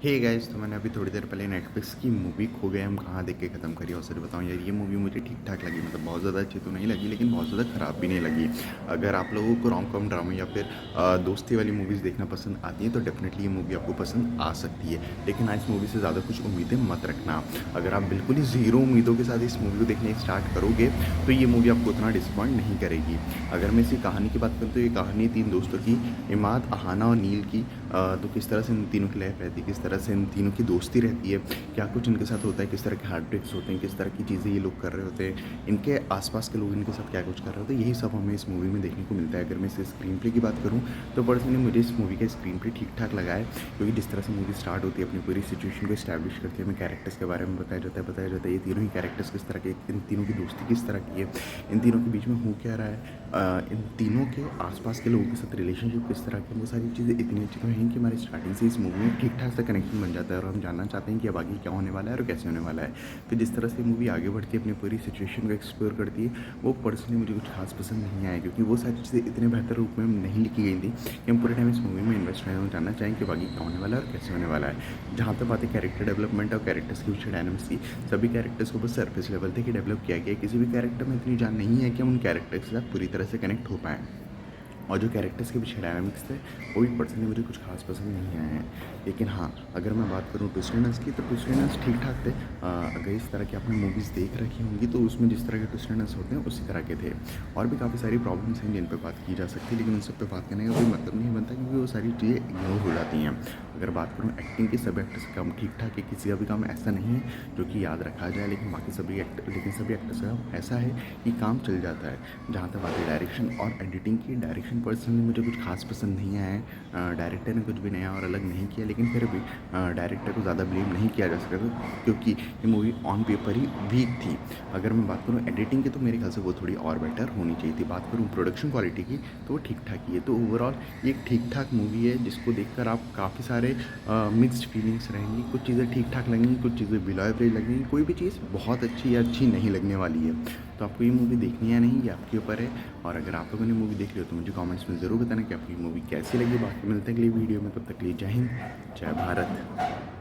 Hey guys, तो मैंने अभी थोड़ी देर पहले नेटफ्लिक्स की मूवी खो गए हम कहाँ देख के ख़त्म करी। और सच बताऊँ यार, ये मूवी मुझे ठीक ठाक लगी। मतलब बहुत ज़्यादा अच्छी तो नहीं लगी, लेकिन बहुत ज़्यादा ख़राब भी नहीं लगी। अगर आप लोगों को रोम कॉम ड्रामा या फिर दोस्ती वाली मूवीज़ देखना पसंद आती हैं तो डेफिनेटली ये मूवी आपको पसंद आ सकती है। लेकिन हाँ, इस मूवी से ज़्यादा कुछ उम्मीदें मत रखना। अगर आप बिल्कुल ही ज़ीरो उम्मीदों के साथ इस मूवी को देखने स्टार्ट करोगे तो ये मूवी आपको उतना डिसअपॉइंट नहीं करेगी। अगर मैं इसी कहानी की बात करूँ तो ये कहानी 3 दोस्तों की, इमाद, अहाना और नील की। तो किस तरह से इन तीनों की लाइफ रहती है, किस तरह से इन तीनों की दोस्ती रहती है, क्या कुछ इनके साथ होता है, किस तरह के हार्ट ब्रेक्स होते हैं, किस तरह की चीज़ें ये लोग कर रहे होते हैं, इनके आसपास के लोग इनके साथ क्या कुछ कर रहे होते हैं, यही सब हमें इस मूवी में देखने को मिलता है। अगर मैं इस स्क्रीन प्ले की बात करूँ तो पर्सनली मुझे इस मूवी का स्क्रीन प्ले ठीक ठाक लगा है, क्योंकि जिस तरह से मूवी स्टार्ट होती है अपनी पूरी सिचुएशन को इस्टेब्लिश करती है, हमें कैरेक्टर्स के बारे में बताया जाता है ये तीनों ही कैरेक्टर्स किस तरह के, इन तीनों की दोस्ती किस तरह की है, इन तीनों के बीच में हो क्या रहा है, इन तीनों के आसपास के लोगों के साथ रिलेशनशिप किस तरह की, वो सारी चीज़ें इतनी अच्छी तो हैं कि हमारी स्टार्टिंग से इस मूवी में ठीक ठाक सा कनेक्शन बन जाता है और हम जानना चाहते हैं कि अब आगे क्या होने वाला है और कैसे होने वाला है। फिर जिस तरह से मूवी आगे बढ़ के अपनी पूरी सिचुएशन को एक्सप्लोर करती है, वो पर्सनली मुझे कुछ खास पसंद नहीं आया, क्योंकि वो सारी चीज़ें इतने बेहतर रूप में नहीं लिखी गई थी कि हम पूरे टाइम इस मूवी में इन्वेस्ट रहे और जानना चाहें कि आगे क्या होने वाला है और कैसे होने वाला है। जहाँ तक बात है कैरेक्टर डेवलपमेंट और कैरेक्टर्स की पीछे डायनामिक्स की, सभी कैरेक्टर्स को बस सरफेस लेवल तक ही डेवलप किया गया है। किसी भी कैरेक्टर में इतनी जान नहीं है कि हम उन कैरेक्टर्स के साथ पूरी तरह से कनेक्ट हो पाएँ। और जो कैरेक्टर्स के पीछे डायनामिक्स थे वो भी पर्सनली मुझे कुछ खास पसंद नहीं आए हैं। लेकिन हाँ, अगर मैं बात करूँ ट्विस्ट एंड टर्न्स की, तो ट्विस्ट एंड टर्न्स ठीक ठाक थे। अगर इस तरह की आपने मूवीज़ देख रखी होंगी तो उसमें जिस तरह के ट्विस्ट एंड टर्न्स होते हैं उसी तरह के थे। और भी काफ़ी सारी प्रॉब्लम्स हैं जिन पर बात की जा सकती है, लेकिन उन सब पे बात करने का कोई मतलब नहीं बनता, क्योंकि वो सारी चीज़ें इग्नोर हो जाती हैं। अगर बात करूँ एक्टिंग की, सभी एक्टर्स का काम ठीक ठाक है, किसी का भी काम ऐसा नहीं है जो कि याद रखा जाए, लेकिन सभी एक्टर्स का काम ऐसा है कि काम चल जाता है। जहाँ तक बात है डायरेक्शन और एडिटिंग की, डायरेक्शन पर्सनली मुझे कुछ खास पसंद नहीं आया है। डायरेक्टर ने कुछ भी नया और अलग नहीं किया, लेकिन फिर भी डायरेक्टर को ज़्यादा ब्लेम नहीं किया जा सकता, क्योंकि ये मूवी ऑन पेपर ही वीक थी। अगर मैं बात करूँ एडिटिंग की, तो मेरे ख्याल से वो थोड़ी और बेटर होनी चाहिए थी। बात करूँ प्रोडक्शन क्वालिटी की, तो वो ठीक ठाक ही है। तो ओवरऑल ये एक ठीक ठाक मूवी है, जिसको देखकर आप काफ़ी सारे मिक्स्ड फीलिंग्स रहेंगी। कुछ चीज़ें ठीक ठाक लगेंगी, कुछ चीज़ें बिलो एवरेज लगेंगी, कोई भी चीज़ बहुत अच्छी या अच्छी नहीं लगने वाली है। तो आपको ये मूवी देखनी है नहीं, ये आपके ऊपर है। और अगर आप लोगों ने मूवी देख ली हो तो मुझे कमेंट्स में ज़रूर बताना कि आपको ये मूवी कैसी लगी। बाकी मिलते हैं अगली वीडियो में, तब तक के लिए जय हिंद, जय भारत।